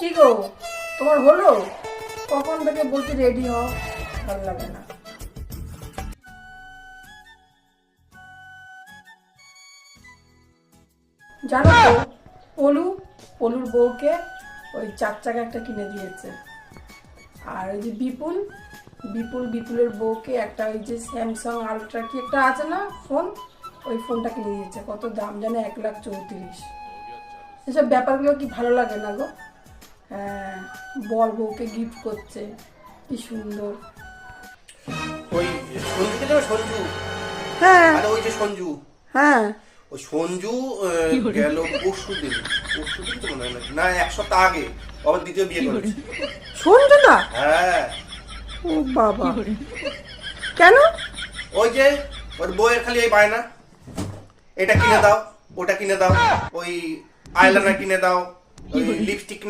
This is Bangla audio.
কি গো, তোমার হলো? কখন থেকে বলছি রেডি হও, ভালো লাগে না। জানো তো, পলুর বউকে ওই 4 চাকা একটা কিনে দিয়েছে। আর ওই যে বিপুলের বউকে একটা ওই যে স্যামসাং আলট্রা কি একটা আছে না ফোন, ওই ফোনটা কিনে দিয়েছে। কত দাম জানে, 1,34,000। এসব ব্যাপারগুলো কি ভালো লাগে না গো? হ্যাঁ, বর বউকে গিফট করছে, কি সুন্দর। ওই সঞ্জুকে দেবে সঞ্জু। হ্যাঁ আরে ওই যে সঞ্জু, হ্যাঁ, ওই সঞ্জু গেল পরশুদিন তো মনে হয় না, 1 সপ্তাহ আগে আবার দ্বিতীয় বিয়ে করেছে। শুনছো না? হ্যাঁ, ও বাবা, কেন? ওই যে ওর বউয়ের খালি এই বায়না, এটা কিনে দাও, ওটা কিনে দাও, ওই আইলাইনার কিনে দাও, ওই লিপস্টিক